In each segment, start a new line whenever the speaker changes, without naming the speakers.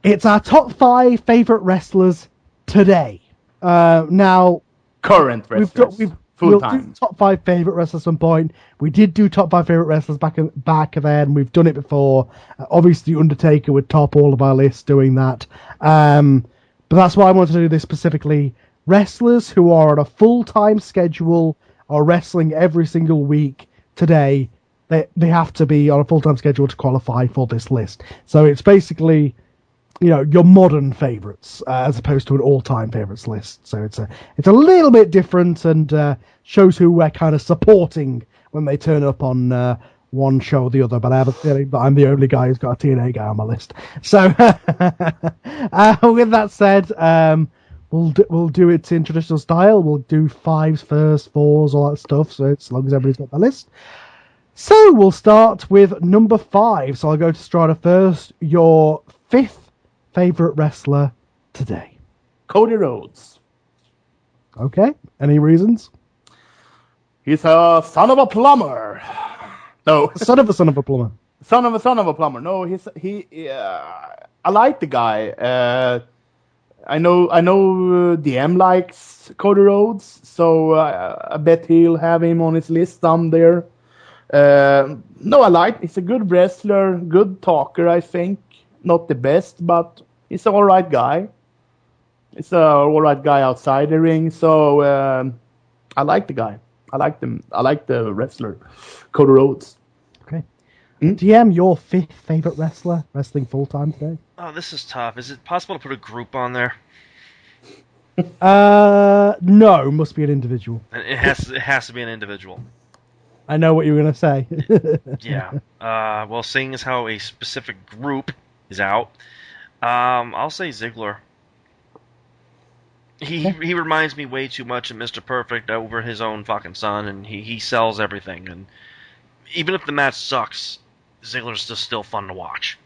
It's our top 5 favorite wrestlers today. Now,
Current wrestlers.
We'll do top 5 favorite wrestlers at some point. We did do top 5 favorite wrestlers back then. We've done it before. Obviously, Undertaker would top all of our lists doing that. But that's why I wanted to do this specifically. Wrestlers who are on a full-time schedule are wrestling every single week today. They have to be on a full-time schedule to qualify for this list. So it's basically, your modern favorites as opposed to an all-time favorites list. So it's a little bit different and shows who we're kind of supporting when they turn up on one show or the other. But I have a feeling that I'm the only guy who's got a TNA guy on my list. So with that said, we'll do it in traditional style. We'll do 5s first, 4s, all that stuff. So as long as everybody's got their list. So we'll start with number 5. So I'll go to Strada first. Your 5th favorite wrestler today?
Cody Rhodes.
Okay. Any reasons?
He's a son of a plumber. No.
Son of a plumber.
Son of a plumber. No, I like the guy. I know DM likes Cody Rhodes, so I bet he'll have him on his list somewhere. No, I like. He's a good wrestler, good talker. I think not the best, but he's an all right guy. He's an all right guy outside the ring. So I like the guy. I like them. I like the wrestler, Cody Rhodes.
Okay. DM, your 5th favorite wrestler wrestling full time today?
Oh, this is tough. Is it possible to put a group on there?
No, must be an individual.
It has to be an individual.
I know what you were going to say.
Yeah. Well, seeing as how a specific group is out, I'll say Ziggler. He reminds me way too much of Mr. Perfect over his own fucking son, and he sells everything. And even if the match sucks, Ziggler's just still fun to watch.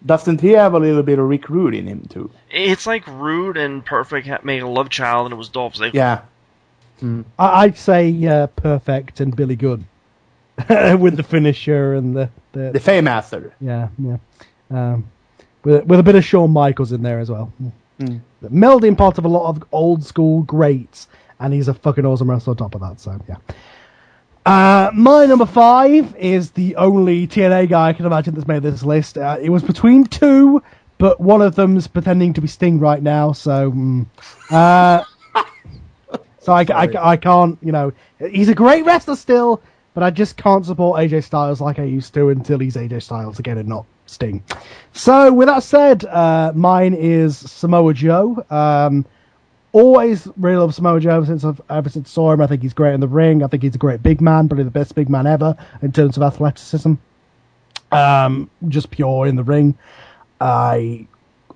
Doesn't he have a little bit of Rick Rude in him too?
It's like Rude and Perfect made a love child, and it was Dolph Ziggler.
Yeah.
I'd say Perfect and Billy Gunn with the finisher and the
Faymaster.
Yeah. With a bit of Shawn Michaels in there as well. The melding pot of a lot of old school greats, and he's a fucking awesome wrestler on top of that. So yeah. My number 5 is the only TNA guy I can imagine that's made this list. It was between 2, but one of them's pretending to be Sting right now. So, so I can't. He's a great wrestler still, but I just can't support AJ Styles like I used to until he's AJ Styles again and not Sting. So with that said, mine is Samoa Joe. Always really loved Samoa Joe ever since I saw him. I think he's great in the ring. I think he's a great big man, probably the best big man ever in terms of athleticism. Just pure in the ring. I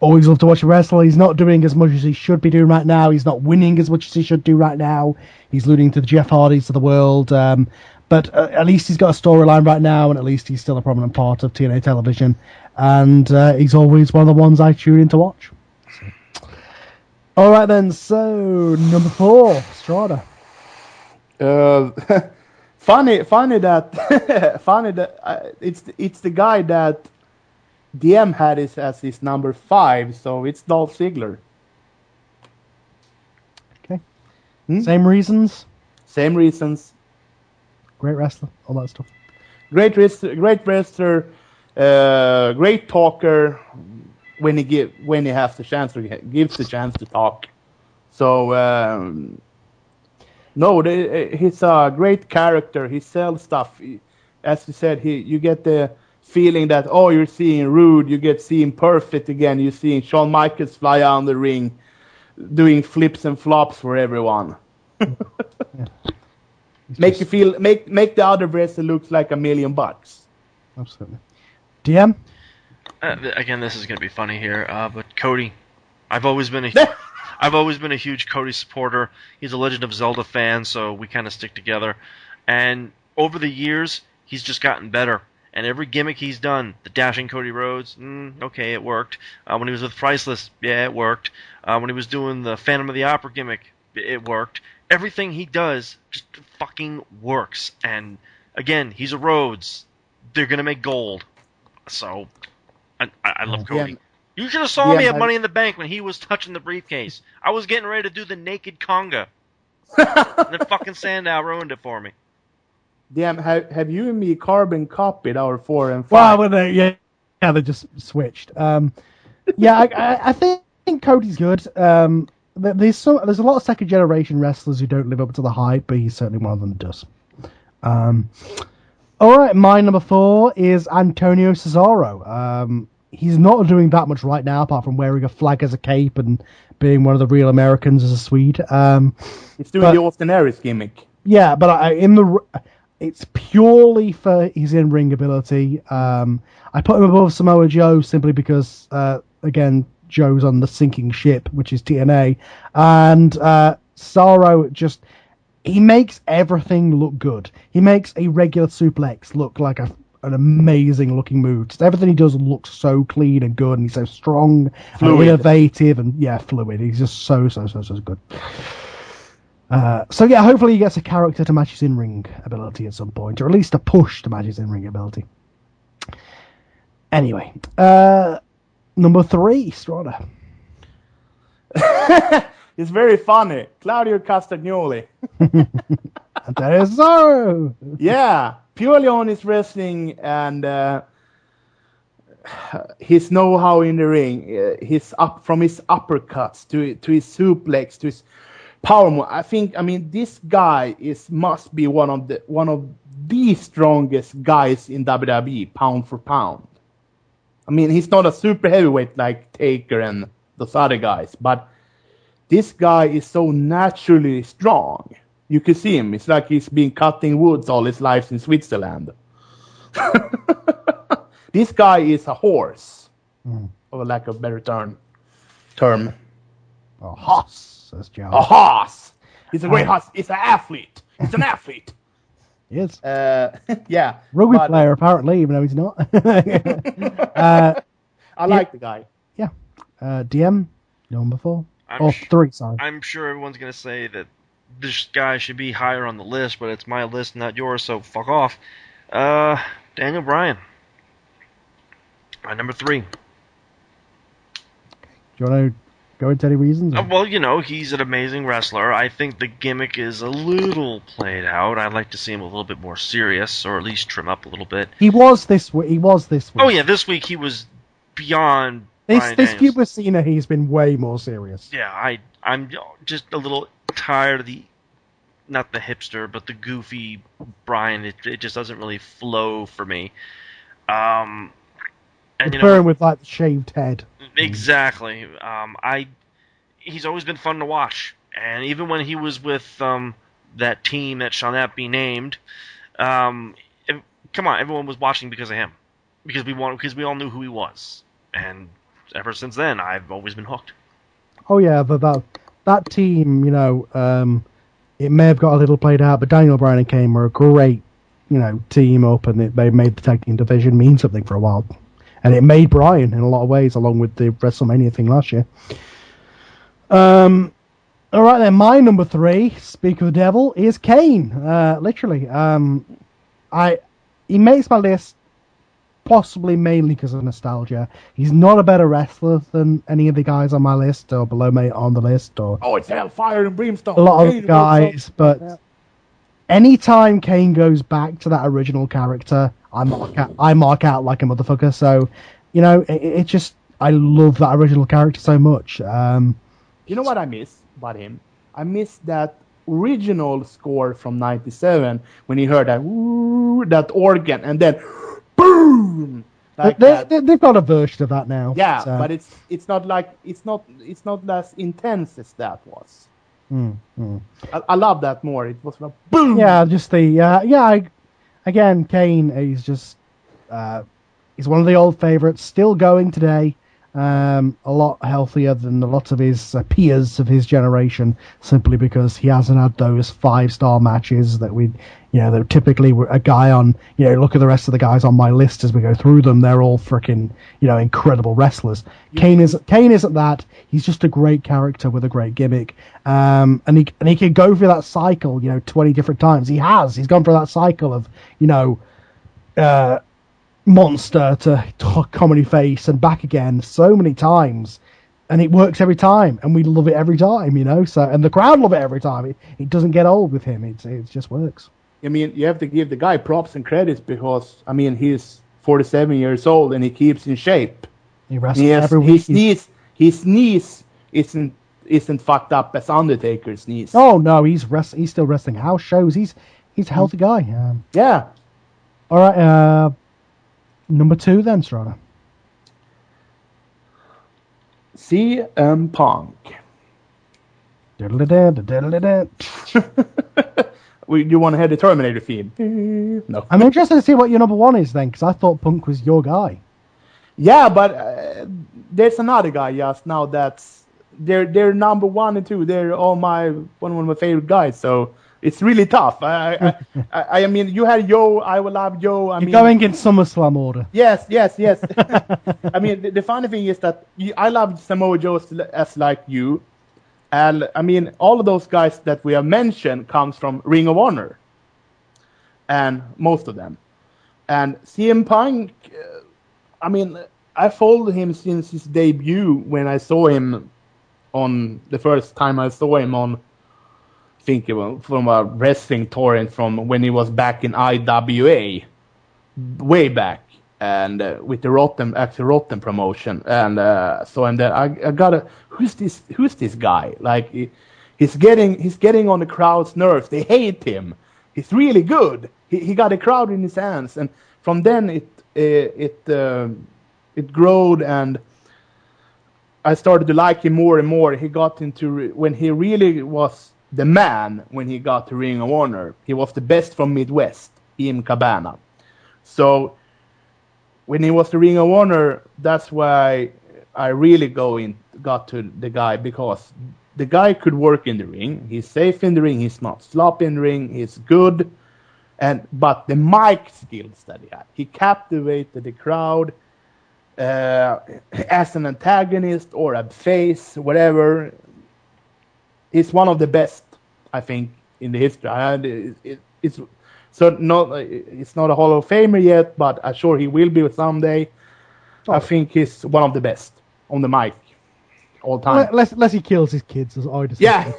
always love to watch him wrestle. He's not doing as much as he should be doing right now. He's not winning as much as he should do right now. He's losing to the Jeff Hardys of the world. But at least he's got a storyline right now, and at least he's still a prominent part of TNA television. And he's always one of the ones I tune in to watch. All right, then. So, number 4, Strada.
Funny that it's the guy that DM had as his number 5, so it's Dolph Ziggler.
Okay. Same reasons.
Same reasons.
Great wrestler, all that stuff.
Great wrestler, great talker. When he has the chance gives the chance to talk. So he's a great character. He sells stuff. As you said, you get the feeling that you're seeing Rude, you get seeing Perfect again. You're seeing Shawn Michaels fly out the ring, doing flips and flops for everyone.
Yeah.
Make the other wrestler look like $1 million.
Absolutely. DM.
Again, this is going to be funny here, but Cody. I've always been a huge Cody supporter. He's a Legend of Zelda fan, so we kind of stick together. And over the years, he's just gotten better. And every gimmick he's done, the Dashing Cody Rhodes, okay, it worked. When he was with Priceless, yeah, it worked. When he was doing the Phantom of the Opera gimmick, it worked. Everything he does just fucking works. And again, he's a Rhodes. They're going to make gold. So I love Cody. You should have saw
Yeah,
me at
I-
Money in the Bank when he was touching the briefcase. I was getting ready to do the naked conga. And then fucking Sandow ruined it for me.
Damn, have you and me carbon copied our 4 and 5?
Well, they just switched. I think Cody's good. There's a lot of second generation wrestlers who don't live up to the hype, but he's certainly one of them that does. All right, my number 4 is Antonio Cesaro. He's not doing that much right now, apart from wearing a flag as a cape and being one of the real Americans as a Swede.
He's doing the Austin Aries gimmick.
Yeah, but it's purely for his in-ring ability. I put him above Samoa Joe simply because, again, Joe's on the sinking ship, which is TNA, and Cesaro he makes everything look good. He makes a regular suplex look like an amazing looking move. Just everything he does looks so clean and good, and he's so strong and innovative, and fluid. He's just so good. Hopefully he gets a character to match his in-ring ability at some point, or at least a push to match his in-ring ability. Anyway, number 3, Strada.
It's very funny. Claudio Castagnoli.
And there is Cesaro.
Yeah, purely on his wrestling and his know-how in the ring, from his uppercuts to his suplex to his power move. This guy must be one of the strongest guys in WWE, pound for pound. He's not a super heavyweight like Taker and those other guys, but this guy is so naturally strong. You can see him. It's like he's been cutting woods all his life in Switzerland. This guy is a horse, for lack of a better term.
A hoss, says Joe.
A horse. He's a great horse. He's an athlete. He's an athlete.
Yes.
Yeah.
Rugby player, apparently, even though he's not.
I like the guy.
Yeah. DM, number 4.
I'm
3, sorry.
I'm sure everyone's going to say that this guy should be higher on the list, but it's my list, not yours, so fuck off. Daniel Bryan. Number 3.
Do you want to go into any reasons?
Well, he's an amazing wrestler. I think the gimmick is a little played out. I'd like to see him a little bit more serious, or at least trim up a little bit.
He was this week.
Oh, yeah, this week he was beyond
This feud with Cena, he's been way more serious.
Yeah, I'm just a little tired of not the hipster, but the goofy Bryan. It just doesn't really flow for me. And
Comparing with like the shaved head.
Exactly. He's always been fun to watch, and even when he was with that team that shall not be named, come on, everyone was watching because of him, because we all knew who he was, and ever since then, I've always been hooked.
Oh yeah, but that team, it may have got a little played out, but Daniel Bryan and Kane were a great, team up, and they made the tag team division mean something for a while. And it made Bryan in a lot of ways, along with the WrestleMania thing last year. All right then, my number 3, speak of the devil, is Kane. Literally, he makes my list possibly mainly because of nostalgia. He's not a better wrestler than any of the guys on my list or below me on the list, or
it's hellfire and brimstone.
a lot of guys. But anytime Kane goes back to that original character, I mark out like a motherfucker. So, it just, I love that original character so much.
You know what I miss about him? I miss that original score from '97 when he heard that organ, and then boom.
They've got a version of that now.
Yeah,
so.
but it's not as intense as that was. I love that more. It was like boom.
Yeah, just again, Kane. He's just he's one of the old favorites, still going today. A lot healthier than a lot of his peers of his generation, simply because he hasn't had those 5-star matches that that typically a guy on, look at the rest of the guys on my list as we go through them. They're all freaking, incredible wrestlers. Kane isn't that. He's just a great character with a great gimmick. And he can go through that cycle, 20 different times. He's gone through that cycle of, monster to comedy face and back again so many times, and it works every time, and we love it every time, you know. So, and the crowd love it every time. It doesn't get old with him. It just works.
I mean, you have to give the guy props and credits because I mean he's 47 years old and he keeps in shape.
He wrestles every week.
His knees isn't fucked up as Undertaker's knees.
Oh no, he's still wrestling house shows. He's a healthy guy.
Yeah.
All right. Number 2 then, Strada.
CM Punk. You want to hear the Terminator theme? No.
I'm interested to see what your number 1 is then, because I thought Punk was your guy.
Yeah, but there's another guy just now that's they're number 1 and 2. They're all one of my favorite guys. So it's really tough. I mean, you had Joe. I will love Joe.
You're going in SummerSlam order.
Yes. I mean, the funny thing is that I love Samoa Joe as like you. And I mean, all of those guys that we have mentioned comes from Ring of Honor, and most of them. And CM Punk, I mean, I followed him since his debut when I saw him on the first time I saw him on, I think it was from a wrestling torrent from when he was back in IWA, way back. And with the Axel Rotten promotion, and so and then I gotta who's this guy? Like he's getting on the crowd's nerves. They hate him. He's really good. He got a crowd in his hands, and from then it growed, and I started to like him more and more. He got into when he really was the man when he got to Ring of Honor. He was the best from Midwest, Ian Cabana. So when he was the Ring of Honor, that's why I really got to the guy, because the guy could work in the ring. He's safe in the ring. He's not sloppy in the ring. He's good, but the mic skills that he had, he captivated the crowd as an antagonist or a face, whatever. He's one of the best, I think, in the history. It's not a Hall of Famer yet, but I'm sure he will be someday. Oh. I think he's one of the best on the mic all time.
Unless he kills his kids, as I just
yeah.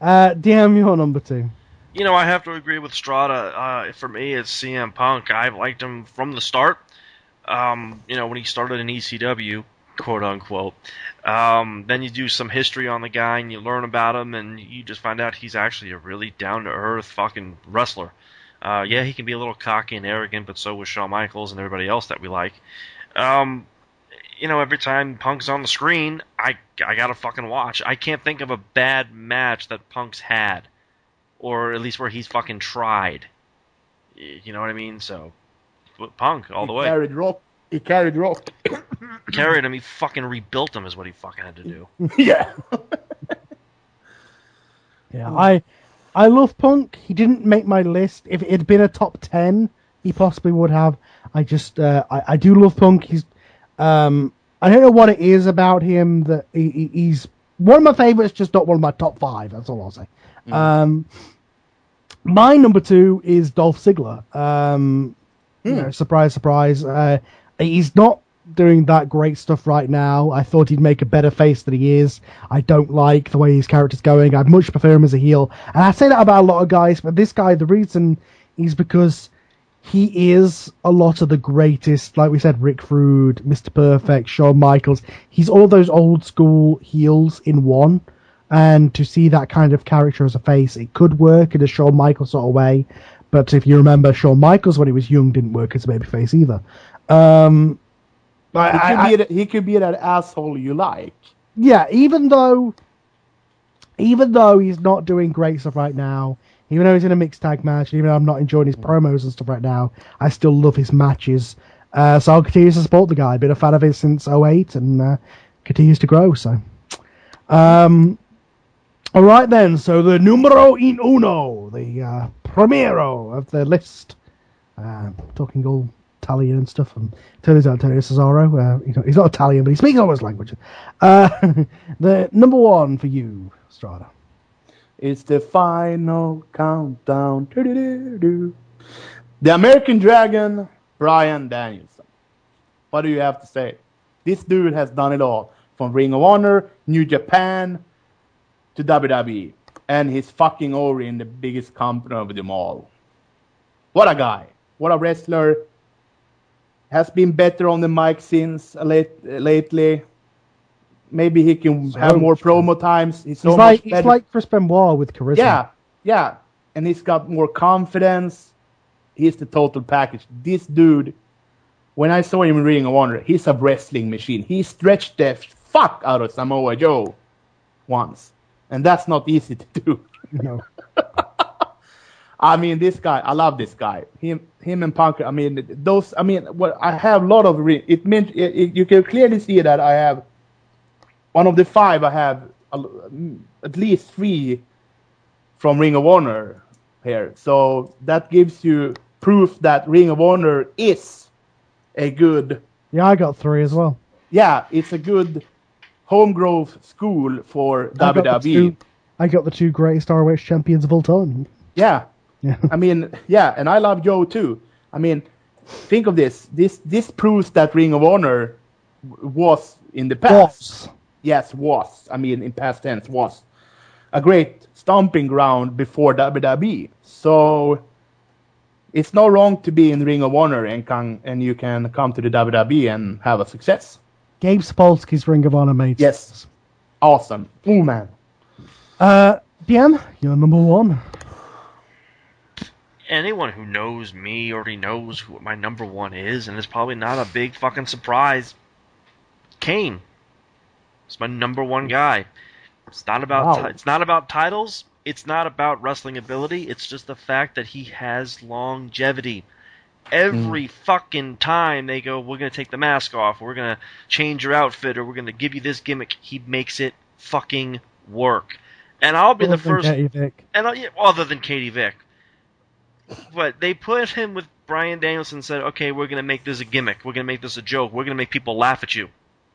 DM, your number 2.
You know, I have to agree with Strada. For me, it's CM Punk. I've liked him from the start. You know, when he started in ECW, quote unquote. Then you do some history on the guy and you learn about him and you just find out he's actually a really down-to-earth fucking wrestler. Yeah, he can be a little cocky and arrogant, but so was Shawn Michaels and everybody else that we like. You know, every time Punk's on the screen, I gotta fucking watch. I can't think of a bad match that Punk's had, or at least where he's fucking tried. You know what I mean? So, Punk all the way.
He carried Rock.
Carried him. He fucking rebuilt him is what he fucking had to do.
Yeah.
Yeah, I love Punk. He didn't make my list. If it had been a top 10, he possibly would have. I just I do love Punk. He's I don't know what it is about him that he's one of my favorites, just not one of my top 5. That's all I'll say. My number 2 is Dolph Ziggler. You know, surprise, surprise. He's not doing that great stuff right now. I thought he'd make a better face than he is. I don't like the way his character's going. I'd much prefer him as a heel. And I say that about a lot of guys, but this guy, the reason is because he is a lot of the greatest, like we said, Rick Rude, Mr. Perfect, Shawn Michaels. He's all those old school heels in one. And to see that kind of character as a face, it could work in a Shawn Michaels sort of way. But if you remember, Shawn Michaels, when he was young, didn't work as a babyface either.
He could be that asshole you like.
Yeah, even though he's not doing great stuff right now, even though he's in a mixed tag match, even though I'm not enjoying his promos and stuff right now, I still love his matches. So I'll continue to support the guy. I've been a fan of his since 2008 and continues to grow. So, all right then. So the numero uno, the primero of the list, talking all Italian and stuff, and turns out Antonio Cesaro, he's not Italian, but he speaks all those languages. The number 1 for you, Strada.
It's the final countdown. The American Dragon, Bryan Danielson. What do you have to say? This dude has done it all. From Ring of Honor, New Japan, to WWE. And he's fucking over in the biggest company of them all. What a guy. What a wrestler. Has been better on the mic since lately. Maybe he can have more promo times. He's
like Chris Benoit with charisma.
Yeah. And he's got more confidence. He's the total package. This dude, when I saw him in Ring of Honor, he's a wrestling machine. He stretched the fuck out of Samoa Joe once. And that's not easy to do.
No.
I mean, this guy, I love this guy. Him and Punk. I mean, I have a lot of. It meant you can clearly see that I have one of the 5. I have at least 3 from Ring of Honor here. So that gives you proof that Ring of Honor is a good.
Yeah, I got 3 as well.
Yeah, it's a good homegrown school for WWE.
I got the 2 greatest ROH champions of all time.
Yeah.
Yeah.
I mean, yeah, and I love Joe too. I mean, think of this. This proves that Ring of Honor was in the past. Yes, was. I mean, in past tense, was a great stomping ground before WWE. So it's no wrong to be in Ring of Honor and you can come to the WWE and have a success.
Gabe Sapolsky's Ring of Honor mate.
Yes. Awesome. Oh, man.
DM, you're number 1.
Anyone who knows me already knows who my number 1 is, and it's probably not a big fucking surprise. Kane. It's my number 1 guy. It's not about it's not about titles. It's not about wrestling ability. It's just the fact that he has longevity. Every fucking time they go, we're going to take the mask off, we're going to change your outfit, or we're going to give you this gimmick, he makes it fucking work. And I'll be the first. Other than Katie Vick. But they put him with Bryan Danielson and said, okay, we're going to make this a gimmick. We're going to make this a joke. We're going to make people laugh at you.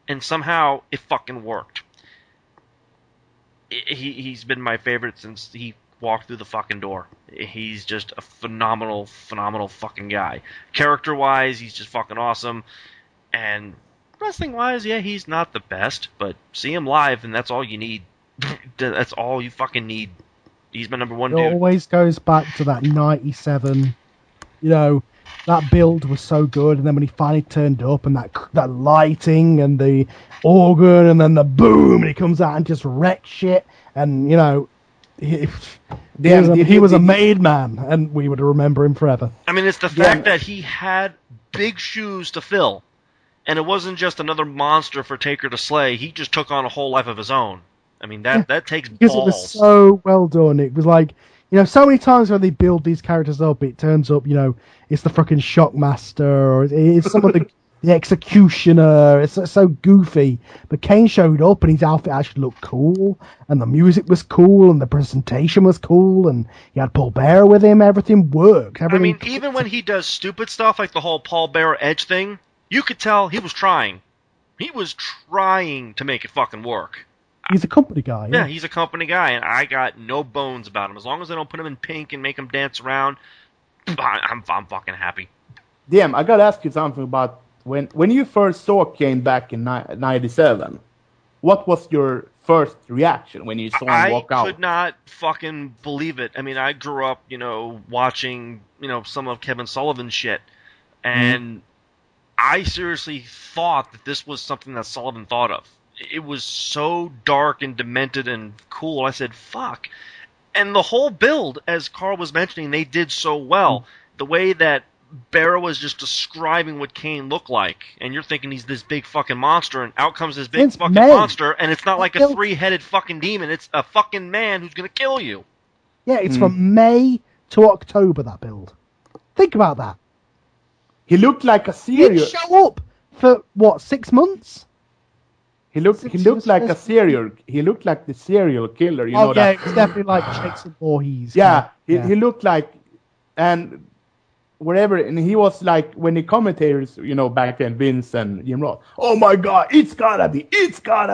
And somehow it fucking worked. He's been my favorite since he walked through the fucking door. He's just a phenomenal, phenomenal fucking guy. Character-wise, he's just fucking awesome. And wrestling-wise, yeah, he's not the best. But see him live, and that's all you need. That's all you fucking need. He's my number 1 dude.
It always goes back to that 97. You know, that build was so good, and then when he finally turned up, and that lighting, and the organ, and then the boom, and he comes out and just wrecks shit, and, you know, he was a made man, and we would remember him forever.
I mean, it's the fact that he had big shoes to fill, and it wasn't just another monster for Taker to slay. He just took on a whole life of his own. I mean, that takes balls.
Because it was so well done. It was like, you know, so many times when they build these characters up, it turns up, you know, it's the fucking Shockmaster, or it's some of the Executioner. It's so goofy. But Kane showed up, and his outfit actually looked cool, and the music was cool, and the presentation was cool, and he had Paul Bearer with him. Everything worked. Everything
even when he does stupid stuff like the whole Paul Bearer Edge thing, you could tell he was trying. He was trying to make it fucking work.
He's a company guy.
Yeah, he's a company guy, and I got no bones about him. As long as they don't put him in pink and make him dance around, I'm fucking happy.
Damn, I gotta ask you something about when you first saw Kane back in 97. What was your first reaction when you saw him walk out?
I could not fucking believe it. I mean, I grew up, you know, watching, you know, some of Kevin Sullivan's shit, and I seriously thought that this was something that Sullivan thought of. It was so dark and demented and cool. I said, fuck. And the whole build, as Carl was mentioning, they did so well. The way that Bearer was just describing what Kane looked like, and you're thinking he's this big fucking monster, and out comes this big fucking monster, and it's not like a 3-headed fucking demon. It's a fucking man who's going to kill you.
Yeah, it's from May to October, that build. Think about that.
He looked like a serial...
He'd show up for, what, 6 months?
He looked like a serial. He looked like the serial killer. You know that.
It's definitely like Jason Voorhees.
Yeah, he looked like, and wherever, and he was like when the commentators, you know, back then, Vince and Jim Ross. Oh my God, it's gotta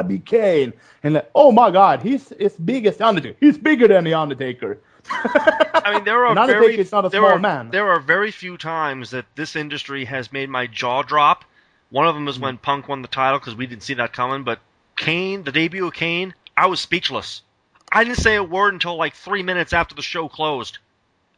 be Kane. And like, oh my God, he's as big as the Undertaker. He's bigger than the Undertaker.
I mean, there are
And Undertaker is not a small man.
There are very few times that this industry has made my jaw drop. One of them is when Punk won the title because we didn't see that coming. But Kane, the debut of Kane, I was speechless. I didn't say a word until like 3 minutes after the show closed.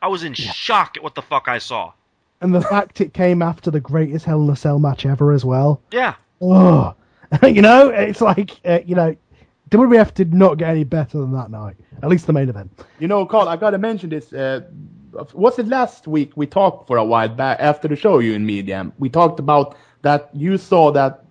I was in shock at what the fuck I saw.
And the fact it came after the greatest Hell in a Cell match ever as well.
Yeah.
Oh, it's like, WWF did not get any better than that night. At least the main event.
Carl, I gotta mention this. Was it last week we talked for a while back after the show, you and me, Dan? We talked about that you saw that,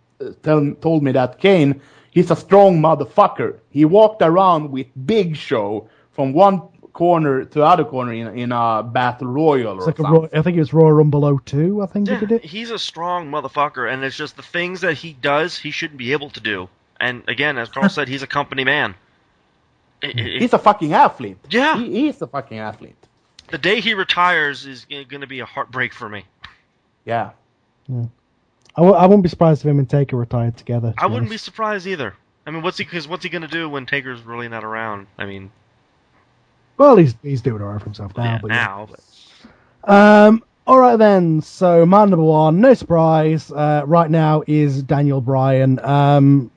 told me that Kane, he's a strong motherfucker. He walked around with Big Show from one corner to the other corner in a battle royal or something.
I think it was Royal Rumble 02, I think he did it.
He's a strong motherfucker, and it's just the things that he does, he shouldn't be able to do. And again, as Carl said, he's a company man.
He's a fucking athlete.
Yeah.
He is a fucking athlete.
The day he retires is going to be a heartbreak for me.
Yeah.
I wouldn't be surprised if him and Taker retired together.
I wouldn't be surprised either. I mean, what's he going to do when Taker's really not around? I mean...
Well, he's doing alright for himself now.
Yeah,
but
now.
But... Alright then, so man number one, no surprise, right now is Daniel Bryan. I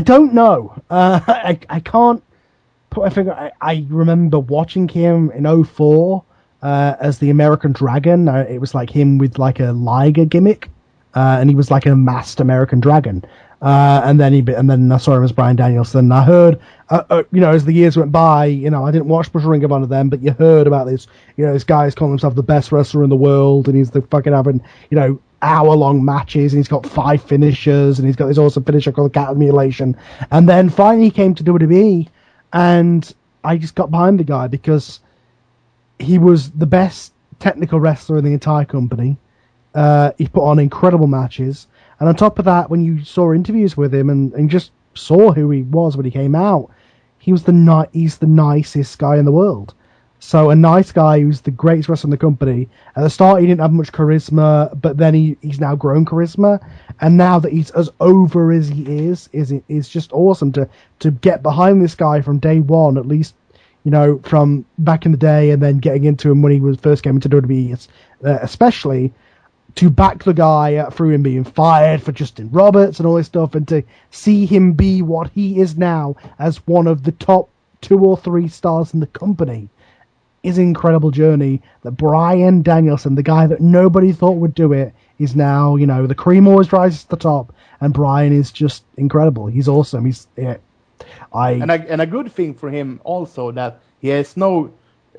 don't know. I can't put my finger... I remember watching him in 2004 as the American Dragon. It was like him with like a Liger gimmick, and he was like a masked American Dragon. And then I saw him as Bryan Danielson. I heard, as the years went by, I didn't watch much Ring of Honor then, but you heard about this, this guy's calling himself the best wrestler in the world, and he's the fucking having, hour-long matches, and he's got 5 finishers, and he's got this awesome finisher called Cat of Mutilation. And then finally he came to WWE, and I just got behind the guy because he was the best technical wrestler in the entire company. He put on incredible matches. And on top of that, when you saw interviews with him and just saw who he was when he came out, he's the nicest guy in the world. So a nice guy who's the greatest wrestler in the company. At the start, he didn't have much charisma, but then he's now grown charisma. And now that he's as over as he is just awesome to get behind this guy from day one, at least, from back in the day, and then getting into him when he first came into WWE, especially. To back the guy through him being fired for Justin Roberts and all this stuff, and to see him be what he is now as one of the top 2 or 3 stars in the company is an incredible journey. That Bryan Danielson, the guy that nobody thought would do it, is now, the cream always rises to the top, and Bryan is just incredible. He's awesome.
And a good thing for him also that he has no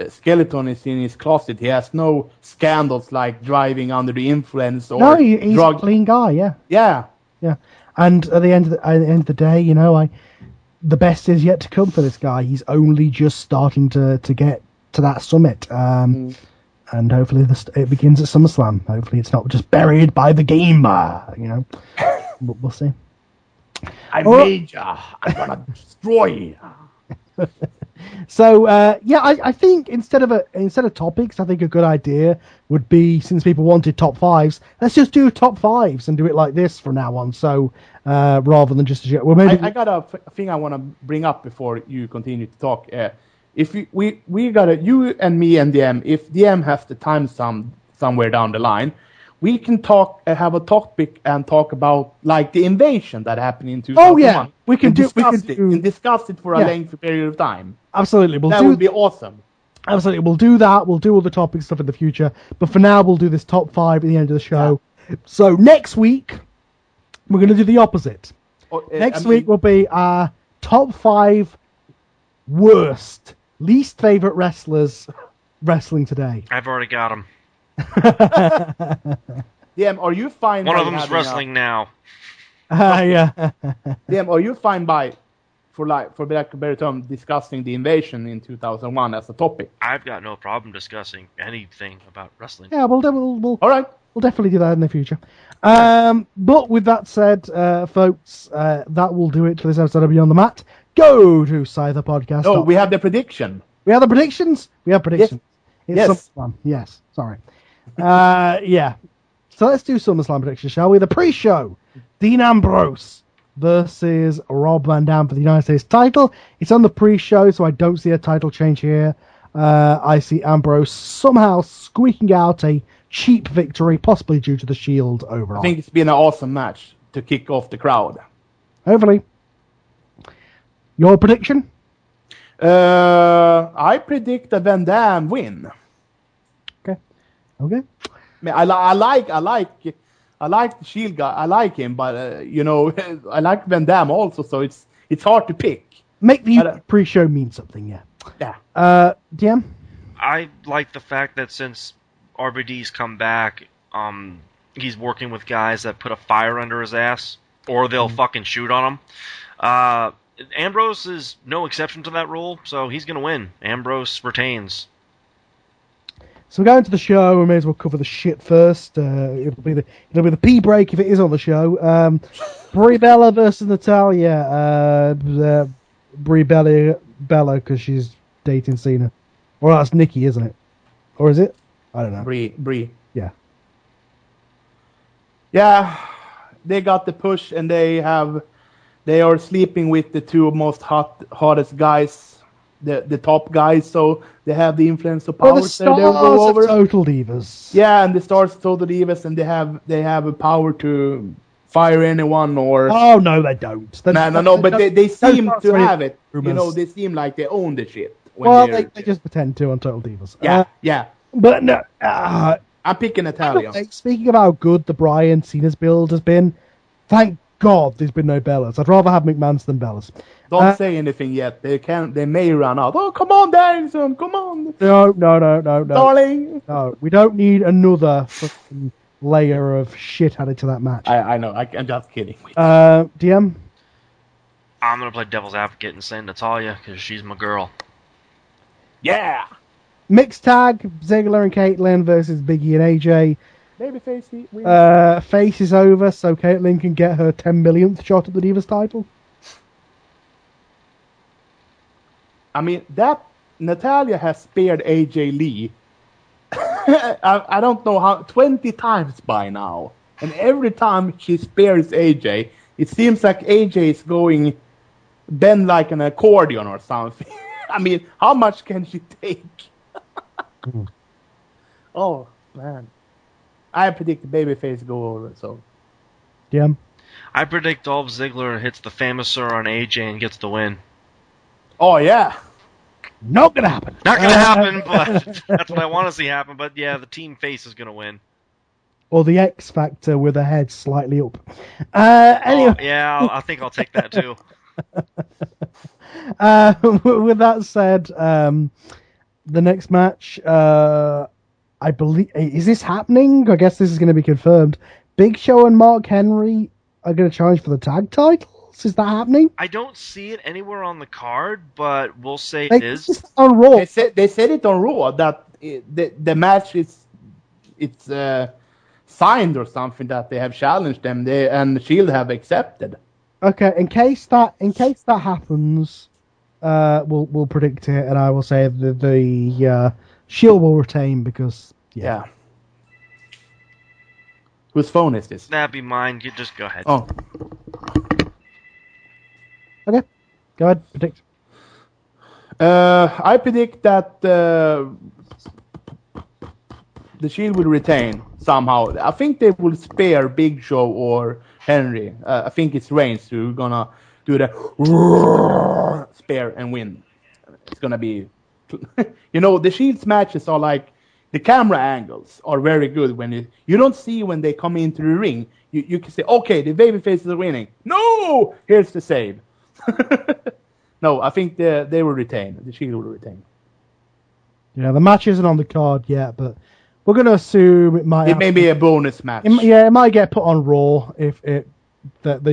skeleton is in his closet. He has no scandals like driving under the influence or
he's a clean guy.
Yeah.
And at the end of the day, the best is yet to come for this guy. He's only just starting to get to that summit, and hopefully it begins at SummerSlam. Hopefully it's not just buried by the game. But we'll see.
I'm gonna destroy you.
So I think instead of topics, I think a good idea would be, since people wanted top 5s, let's just do top 5s and do it like this from now on. So rather than just maybe
I got a thing I want to bring up before you continue to talk. If we got you and me and DM, if DM has the time somewhere down the line, we can have a topic and talk about like the invasion that happened in 2001.
Oh yeah, we can
discuss it for a lengthy period of time.
Absolutely,
that would be awesome.
Absolutely, we'll do that. We'll do all the topic stuff in the future, but for now, we'll do this top 5 at the end of the show. Yeah. So next week, we're going to do the opposite. Next week will be our top 5 least favorite wrestlers wrestling today.
I've already got them.
DM, are you fine?
One of them's wrestling now.
Yeah.
DM, are you fine for lack of a better term, discussing the invasion in 2001 as a topic?
I've got no problem discussing anything about wrestling.
Yeah, we'll
all right.
We'll definitely do that in the future. But with that said, folks, that will do it for this episode of Beyond the Mat. Go to Scyther Podcast.
No, we have the prediction.
We have the predictions? We have predictions.
Yes.
It's SummerSlam. Yes, sorry. Yeah. So let's do SummerSlam predictions, shall we? The pre-show, Dean Ambrose versus Rob Van Dam for the United States title. It's on the pre-show, so I don't see a title change here. I see Ambrose somehow squeaking out a cheap victory, possibly due to the Shield overall.
I think it's been an awesome match to kick off the crowd.
Hopefully. Your prediction?
I predict a Van Dam win.
Okay.
I mean, I like the Shield guy. I like him, but I like Van Dam also. So it's hard to pick.
Make the pre-show mean something, yeah.
Yeah.
DM?
I like the fact that since RVD's come back, he's working with guys that put a fire under his ass, or they'll fucking shoot on him. Ambrose is no exception to that rule, so he's gonna win. Ambrose retains.
So we're going to the show. We may as well cover the shit first. It'll be the pee break if it is on the show. Brie Bella versus Natalya. Brie Bella because she's dating Cena. Or that's Nikki, isn't it? Or is it? I don't know.
Brie.
Yeah.
Yeah, they got the push, and they are sleeping with the two most hottest guys, the top guys. So they have the influence of power.
Oh, the stars of Total Divas.
Yeah, and the stars of Total Divas, and they have a power to fire anyone or.
Oh no, they don't.
No, but they seem to have it.
Rumors.
They seem like they own the shit.
Well, they just pretend to on Total Divas.
Yeah.
But no.
I'm picking Natalya.
Speaking of how good the Bryan Cena's build has been, thank God there's been no Bellas. I'd rather have McMahon's than Bellas.
Don't say anything yet. They may run out. Oh, come on, Danielson, come on.
No.
Darling.
No, we don't need another fucking layer of shit added to that match.
I know. I'm just kidding.
DM?
I'm gonna play devil's advocate and say Natalya because she's my girl.
Yeah.
Mixed tag, Ziggler and Caitlyn versus Biggie and AJ.
Babyface.
Face is over, so Caitlyn can get her 10 millionth shot at the Divas title.
I mean, that Natalya has spared AJ Lee. I don't know how 20 times by now, and every time she spares AJ, it seems like AJ is going bend like an accordion or something. I mean, how much can she take? Oh man. I predict babyface go over, so.
DM?
I predict Dolph Ziggler hits the Famouser on AJ and gets the win.
Oh yeah.
Not gonna happen.
Not gonna happen, but that's what I want to see happen. But yeah, the team face is gonna win.
Or the X Factor with a head slightly up. Anyway.
Oh, yeah, I think I'll take that too.
With that said, the next match, I believe, is this happening? I guess this is going to be confirmed. Big Show and Mark Henry are going to challenge for the tag titles. Is that happening?
I don't see it anywhere on the card, but we'll say
Like,
it is.
it's on Raw.
They said it on Raw that the match it's signed or something, that they have challenged them. And Shield have accepted.
Okay, in case that happens, we'll predict it, and I will say the Shield will retain because
Yeah. Whose phone is this?
That'd be mine. You just go ahead.
Oh.
Okay, go ahead, predict.
I predict that the Shield will retain somehow. I think they will spare Big Show or Henry. I think it's Reigns who's gonna do the spare and win. It's gonna be, the Shield's matches are like, the camera angles are very good when you don't see when they come into the ring. You can say, okay, the babyfaces are winning. No, here's the save. No, I think they will retain. The Shield will retain.
Yeah, the match isn't on the card yet, but we're going to assume it might.
It may be a bonus match.
It might get put on Raw if they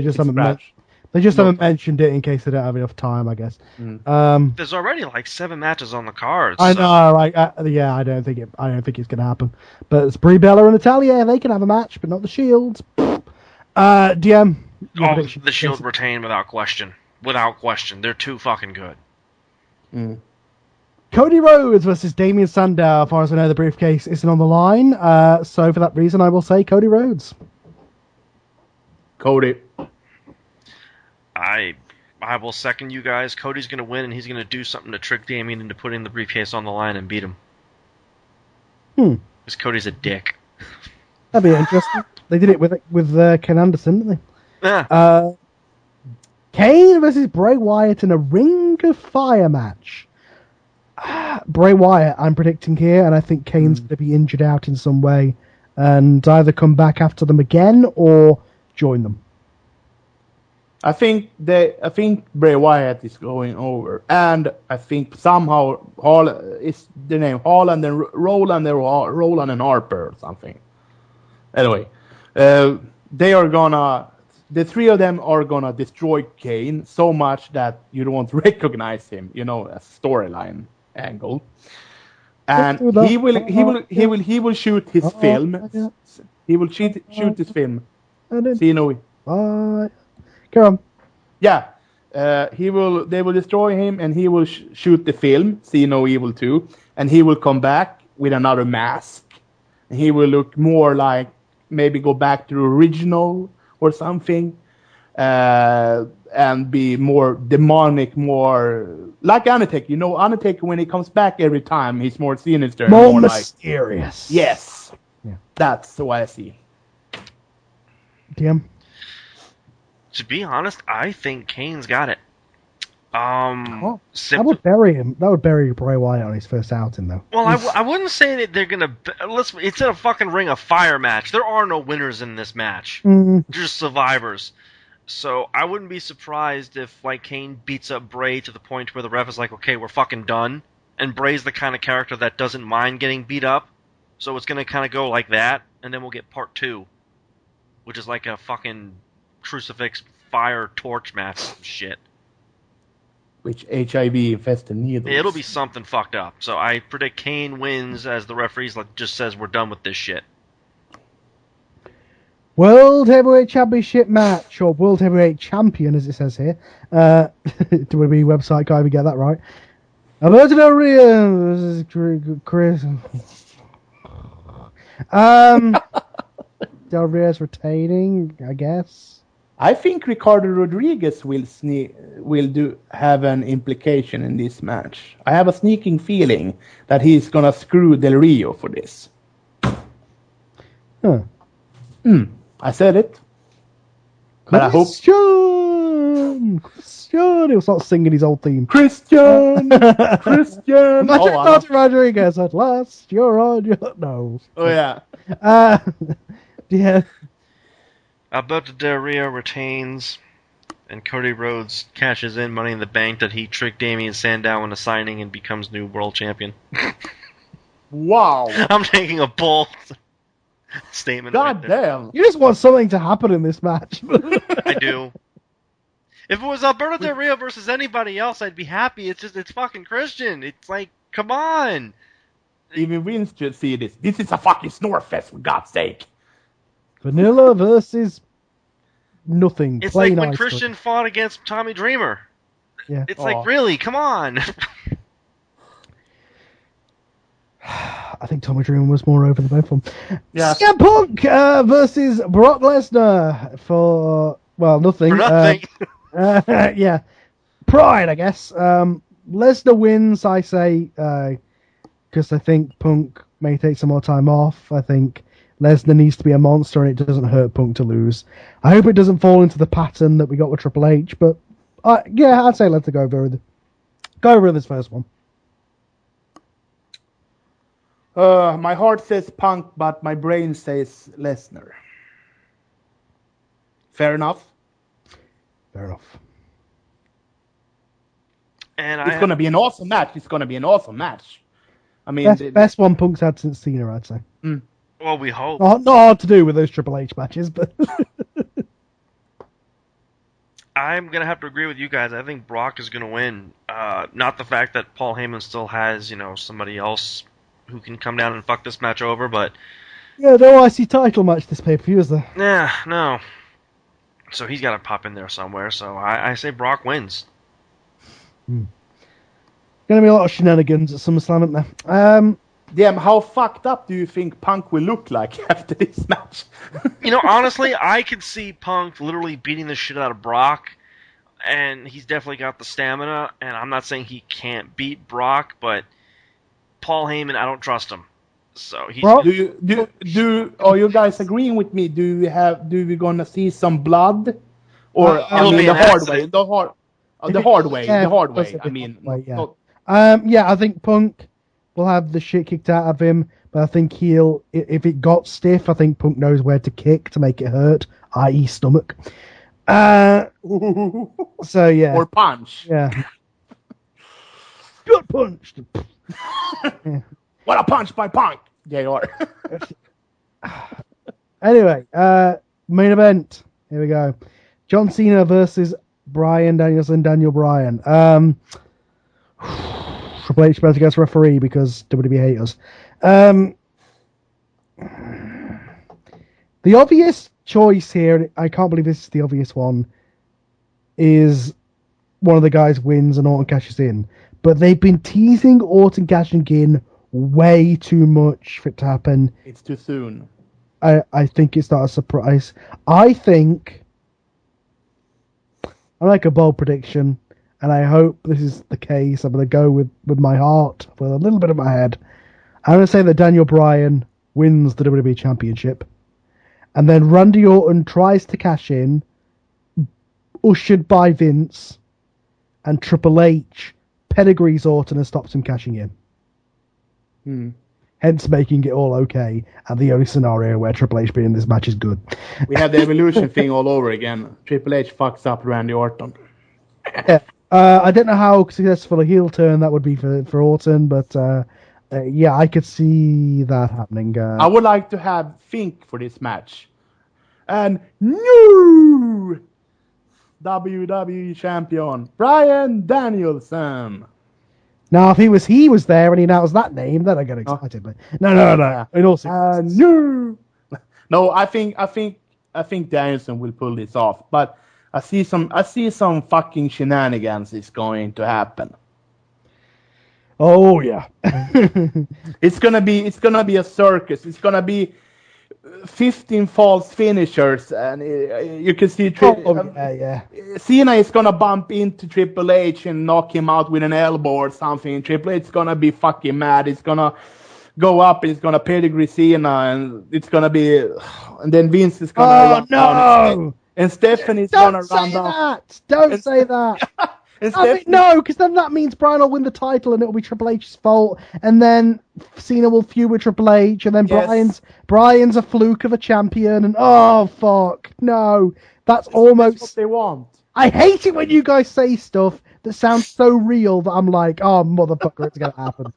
just haven't mentioned it in case they don't have enough time, I guess.
There's already like 7 matches on the card.
I know, I don't think it's going to happen. But it's Brie Bella and Natalya. They can have a match, but not the Shields. DM.
The Shield retain without question. Without question, they're too fucking good.
Cody Rhodes versus Damien Sandow. As far as I know, the briefcase isn't on the line. So for that reason, I will say Cody Rhodes.
Cody.
I will second you guys. Cody's going to win, and he's going to do something to trick Damian into putting the briefcase on the line and beat him. Because Cody's a dick.
That'd be interesting. They did it with Ken Anderson, didn't they?
Yeah.
Kane versus Bray Wyatt in a Ring of Fire match. Bray Wyatt, I'm predicting here, and I think Kane's going to be injured out in some way and either come back after them again or join them.
I think Bray Wyatt is going over, and I think somehow Hall is the name Roland and Harper or something. Anyway, the three of them are gonna destroy Kane so much that you don't recognize him. You know, a storyline angle, and he will shoot his film.
Yeah.
He will shoot his film. See, you know.
Go on.
Yeah, they will destroy him, and he will shoot the film, See No Evil 2, and he will come back with another mask. And he will look more like, maybe go back to the original or something, and be more demonic, more like Undertaker. You know, Undertaker, when he comes back every time, he's more sinister.
More mysterious.
Like, yes.
Yeah.
That's what I see.
DM?
To be honest, I think Kane's got it.
That would bury him. That would bury Bray Wyatt on his first outing, though.
Well, I wouldn't say that they're gonna. It's a fucking Ring of Fire match. There are no winners in this match. Just survivors. So I wouldn't be surprised if like Kane beats up Bray to the point where the ref is like, "Okay, we're fucking done." And Bray's the kind of character that doesn't mind getting beat up, so it's gonna kind of go like that, and then we'll get part 2, which is like a fucking crucifix fire torch match shit.
Which HIV infested needles.
It'll be something fucked up. So I predict Kane wins as the referees just says we're done with this shit.
World Heavyweight Championship match, or World Heavyweight Champion, as it says here. WWE website can't even get that right. Alberto Del Rio versus Chris. Del Rio's retaining, I guess.
I think Ricardo Rodriguez will have an implication in this match. I have a sneaking feeling that he's gonna screw Del Rio for this. I said it. But I hope
Christian! He'll start singing his old theme.
Christian.
Rodriguez at last. You're on your no.
Oh yeah.
Yeah.
Alberto Del Rio retains, and Cody Rhodes cashes in Money in the Bank that he tricked Damian Sandow into signing and becomes new world champion.
Wow.
I'm taking a bold statement.
God damn.
You just want something to happen in this match.
I do. If it was Alberto Del Rio versus anybody else, I'd be happy. It's fucking Christian. It's like, come on.
Even Vince should see this. This is a fucking snore fest, for God's sake.
Vanilla versus nothing.
It's like when Christian fought against Tommy Dreamer.
Yeah.
It's like, really? Come on.
I think Tommy Dreamer was more over the both of them.
Yeah.
CM Punk versus Brock Lesnar for, well, nothing.
For nothing.
Yeah. Pride, I guess. Lesnar wins, I say, because I think Punk may take some more time off. I think Lesnar needs to be a monster, and it doesn't hurt Punk to lose. I hope it doesn't fall into the pattern that we got with Triple H, but yeah, I'd say let's go over this first one.
My heart says Punk, but my brain says Lesnar. Fair enough.
Fair enough.
And
it's going to be an awesome match. I mean,
best one Punk's had since Cena, I'd say.
Well, we hope.
Not hard to do with those Triple H matches, but
I'm going to have to agree with you guys. I think Brock is going to win. Not the fact that Paul Heyman still has, somebody else who can come down and fuck this match over, but...
Yeah, no IC title match this pay-per-view, is there?
Yeah, no. So he's got to pop in there somewhere, so I say Brock wins.
Going to be a lot of shenanigans at SummerSlam, isn't there?
Damn, how fucked up do you think Punk will look like after this match?
Honestly, I could see Punk literally beating the shit out of Brock. and he's definitely got the stamina. And I'm not saying he can't beat Brock, but Paul Heyman, I don't trust him. So he's
Well,
are you guys agreeing with me? Do we gonna see some blood, or
It'll be
the
an
hard
accident.
way, the hard way? I mean,
yeah. I think Punk will have the shit kicked out of him, but I think if it got stiff, I think Punk knows where to kick to make it hurt, i.e. stomach. So yeah.
Or punch.
Yeah. Got punched.
What a punch by Punk, JR.
Anyway, main event. Here we go. John Cena versus Bryan Danielson, Daniel Bryan. Triple H better against referee because WWE hate us. The obvious choice here, I can't believe this is the obvious one, is one of the guys wins and Orton cashes in. But they've been teasing Orton cashing in way too much for it to happen.
It's too soon.
I think it's not a surprise. I think I make a bold prediction, and I hope this is the case. I'm going to go with my heart, with a little bit of my head. I'm going to say that Daniel Bryan wins the WWE Championship, and then Randy Orton tries to cash in, ushered by Vince, and Triple H pedigrees Orton and stops him cashing in. Hence making it all okay, and the only scenario where Triple H being in this match is good.
We have the evolution thing all over again. Triple H fucks up Randy Orton.
Yeah. I don't know how successful a heel turn that would be for Orton, but yeah, I could see that happening.
I would like to have Fink for this match. And new WWE champion, Bryan Danielson.
Now, if he was there and he announced that name, then I get excited. But no. In all seriousness.
No, I think Danielson will pull this off, but I see some fucking shenanigans is going to happen.
Oh yeah.
It's gonna be a circus. It's gonna be 15 false finishers, and you can see Cena is gonna bump into Triple H and knock him out with an elbow or something. Triple H is gonna be fucking mad. It's gonna go up and it's gonna pedigree Cena, and it's gonna be, and then Vince is gonna run down, and Stephanie's gonna run down.
Don't say that. No, because then that means Bryan will win the title and it'll be Triple H's fault, and then Cena will feud with Triple H, and then Bryan's a fluke of a champion, and oh fuck, no, that's almost
what they want.
I hate it when you guys say stuff that sounds so real that I'm like, oh motherfucker, it's gonna happen.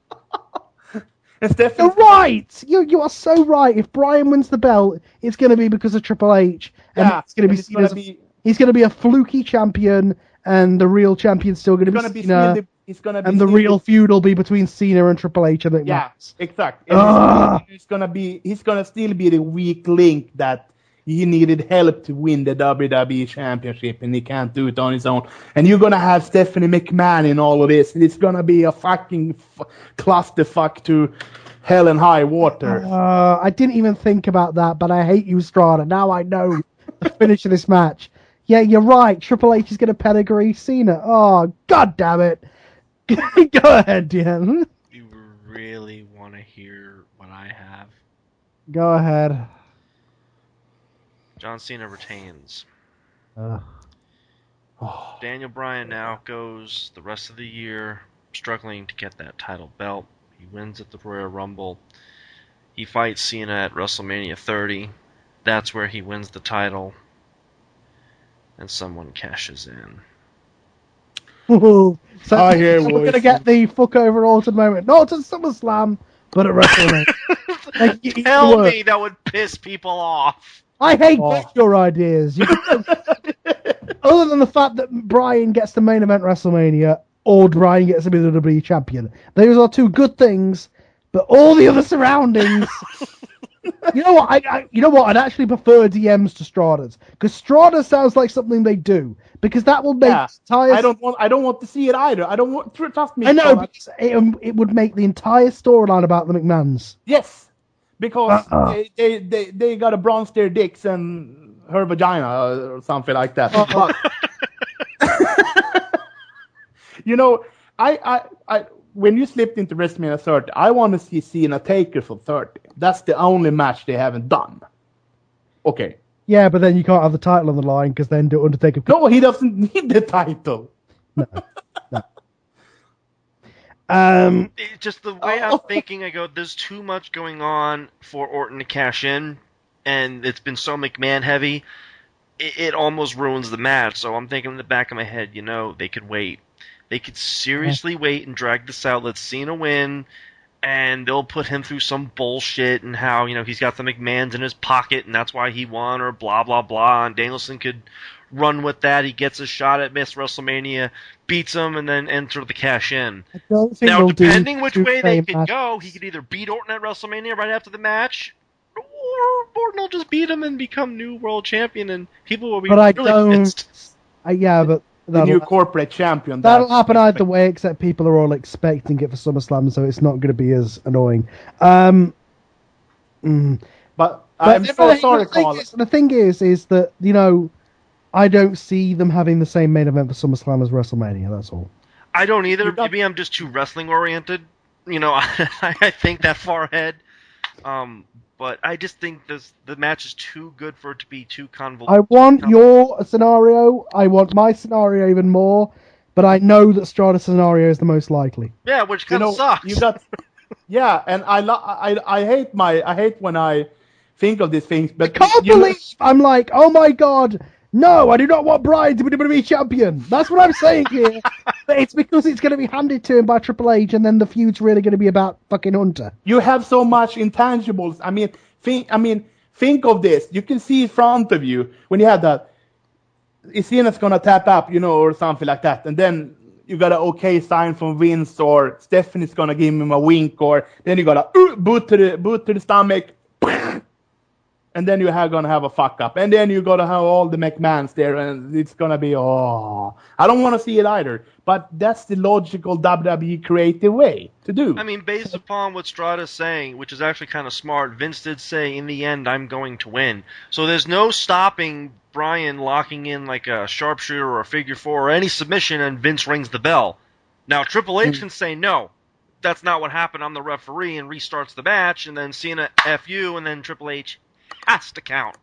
You're right. You are so right. If Bryan wins the belt, it's gonna be because of Triple H, and it's gonna be he's gonna be a fluky champion. And the real champion's still going to be Cena. And the real feud will be between Cena and Triple H.
Exactly. He's gonna still be the weak link that he needed help to win the WWE Championship, and he can't do it on his own. And you're gonna have Stephanie McMahon in all of this, and it's gonna be a fucking clusterfuck to hell and high water.
I didn't even think about that, but I hate you, Strada. Now I know the finish of this match. Yeah, you're right. Triple H is going to pedigree Cena. Oh, god damn it. Go ahead, DM.
You really want to hear what I have?
Go ahead.
John Cena retains. Daniel Bryan now goes the rest of the year struggling to get that title belt. He wins at the Royal Rumble. He fights Cena at WrestleMania 30. That's where he wins the title. And someone cashes in.
So we're going to get the fuck over Orton moment. Not at SummerSlam, but at WrestleMania.
Tell me that would piss people off.
I hate your ideas. Other than the fact that Bryan gets the main event WrestleMania, or Bryan gets to be the WWE champion. Those are two good things, but all the other surroundings... You know what? I'd actually prefer DMs to Stradas, because Strada sounds like something they do, because that will make entire.
I don't want to see it either. I don't want. Trust me.
I know, because it would make the entire storyline about the McMahons.
Yes, because they gotta bronze their dicks and her vagina or something like that. You know, I when you slipped into WrestleMania 30, I want to see Cena Taker for 30. That's the only match they haven't done. Okay.
Yeah, but then you can't have the title on the line because then the Undertaker.
No, he doesn't need the title.
No.
It's just the way I'm thinking, I go, there's too much going on for Orton to cash in, and it's been so McMahon heavy, it almost ruins the match. So I'm thinking in the back of my head, they could wait. They could seriously wait and drag this out, let Cena win, and they'll put him through some bullshit and how, he's got the McMahons in his pocket and that's why he won, or blah, blah, blah, and Danielson could run with that. He gets a shot at Miss WrestleMania, beats him, and then enter the cash in. Now, depending which way they could go, he could either beat Orton at WrestleMania right after the match, or Orton will just beat him and become new world champion, and people will be pissed.
But
the new corporate champion.
That'll happen either way, except people are all expecting it for SummerSlam, so it's not going to be as annoying.
But I'm so sorry, Carl.
The thing is that, I don't see them having the same main event for SummerSlam as WrestleMania, that's all.
I don't either. Maybe I'm just too wrestling-oriented. I think that far ahead. But I just think the match is too good for it to be too convoluted.
I want your scenario. I want my scenario even more. But I know that Strada's scenario is the most likely.
Yeah, which kind of sucks.
And I hate when I think of these things. But
I can't believe I'm like, oh my god, no, I do not want Bryan to be WWE champion. That's what I'm saying here. But it's because it's going to be handed to him by Triple H, and then the feud's really going to be about fucking Hunter.
You have so much intangibles. Think of this. You can see in front of you when you have that. Cena's going to tap up, or something like that, and then you got an okay sign from Vince, or Stephanie's going to give him a wink, or then you got a boot to the stomach. And then you're going to have a fuck up. And then you're going to have all the McMahons there. And it's going to be, I don't want to see it either. But that's the logical WWE creative way to do.
Based upon what Strada's saying, which is actually kind of smart, Vince did say, in the end, I'm going to win. So there's no stopping Bryan locking in like a sharpshooter or a figure four or any submission, and Vince rings the bell. Now, Triple H can say, no, that's not what happened. I'm the referee, and restarts the match. And then Cena, F you, and then Triple H has to count.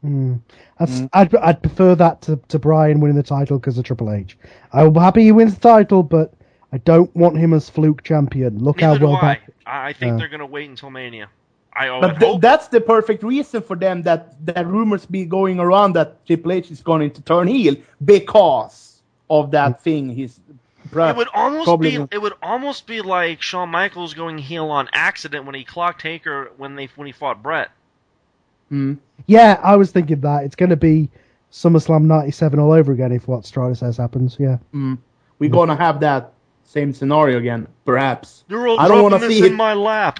I'd prefer that to Bryan winning the title because of Triple H. I'm happy he wins the title, but I don't want him as fluke champion. Look
Neither
how well back.
I think they're going to wait until Mania.
That's the perfect reason for them that rumors be going around that Triple H is going to turn heel because of that thing.
It would almost be like Shawn Michaels going heel on accident when he clocked Taker when he fought Brett.
Yeah, I was thinking that. It's going to be SummerSlam 97 all over again if what Strada says happens, yeah.
We're going to have that same scenario again, perhaps.
You're all dropping this in my lap.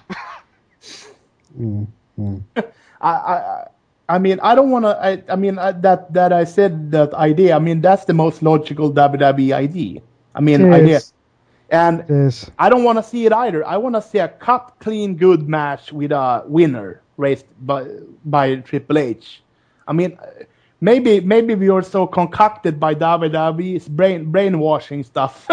I don't want to... that I said that idea, that's the most logical WWE idea. Idea. And I don't want to see it either. I want to see a cut, clean, good match with a winner raised by Triple H. Maybe we are so concocted by WWE's brainwashing stuff,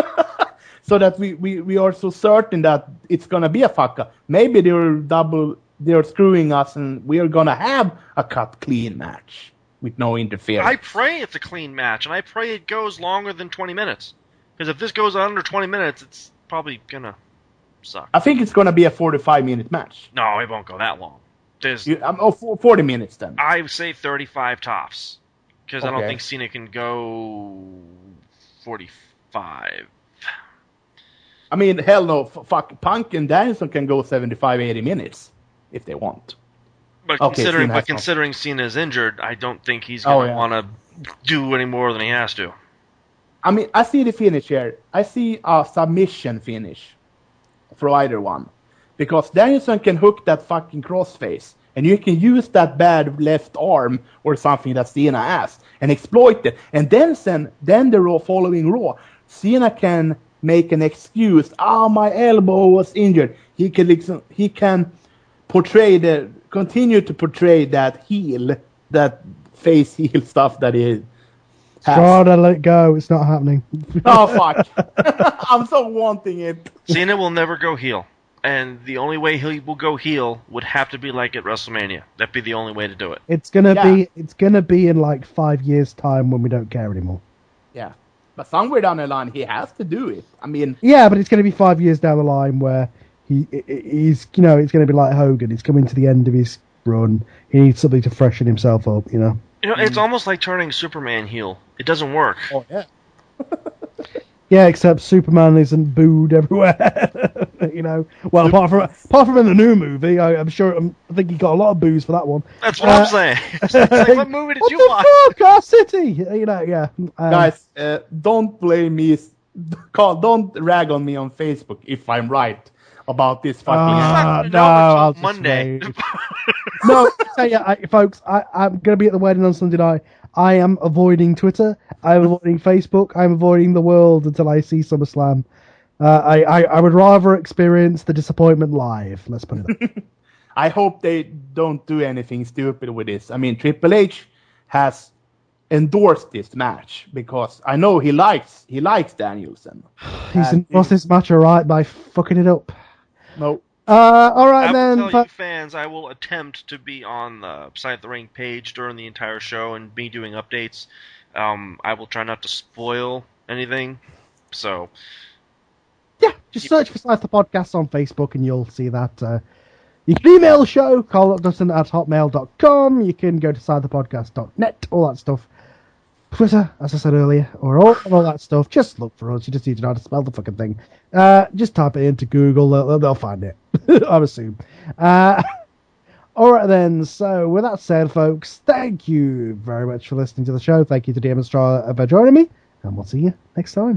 so that we are so certain that it's gonna be a fuck up. Maybe they're screwing us, and we are gonna have a cut, clean match with no interference.
I pray it's a clean match, and I pray it goes longer than 20 minutes. Because if this goes under 20 minutes, it's probably gonna suck.
I think it's gonna be a 45-minute match.
No, it won't go that long.
40 minutes then.
I would say 35 tops. Because I don't think Cena can go 45.
Hell no. Fuck, Punk and Danielson can go 75, 80 minutes if they want.
But considering Cena's injured, I don't think he's going to want to do any more than he has to.
I see the finish here. I see a submission finish for either one. Because Danielson can hook that fucking crossface. And you can use that bad left arm or something that Cena has and exploit it. And then the Raw following Raw, Cena can make an excuse. My elbow was injured. He can continue to portray that heel, that face heel stuff that he is.
Strada, let it go. It's not happening.
Oh fuck! I'm so wanting it.
Cena will never go heel, and the only way he will go heel would have to be like at WrestleMania. That'd be the only way to do it.
It's gonna be in like 5 years' time when we don't care anymore.
Yeah, but somewhere down the line, he has to do it. I mean,
Yeah, but it's gonna be 5 years down the line where he's it's gonna be like Hogan. He's coming to the end of his run. He needs something to freshen himself up.
It's almost like turning Superman heel. It doesn't work.
oh yeah.
Yeah, except Superman isn't booed everywhere. Well, apart from in the new movie, I think he got a lot of boos for that one.
That's what I'm saying. It's like, what movie did you watch?
Fuck, our city. Yeah.
Guys, don't blame me. Don't rag on me on Facebook if I'm right about this fucking.
No,
I'll
until Monday.
No, folks, I'm going to be at the wedding on Sunday night. I am avoiding Twitter. I'm avoiding Facebook. I'm avoiding the world until I see SummerSlam. I would rather experience the disappointment live. Let's put it that way.
I hope they don't do anything stupid with this. I mean, Triple H has endorsed this match because I know he likes Danielson.
He's endorsed this match alright by fucking it up.
No.
All right
I
then.
will tell you fans, I will attempt to be on the Side the Ring page during the entire show and be doing updates. I will try not to spoil anything. So,
yeah, just search for Scythe the Podcast on Facebook and you'll see that. You can email the show, carl.dustin@hotmail.com. You can go to scythethepodcast.net, all that stuff. Twitter, as I said earlier, or all that stuff. Just look for us. You just need to know how to spell the fucking thing. Just type it into Google. They'll find it. I assume. All right then. So with that said, folks, thank you very much for listening to the show. Thank you to DM and Strada for joining me, and we'll see you next time.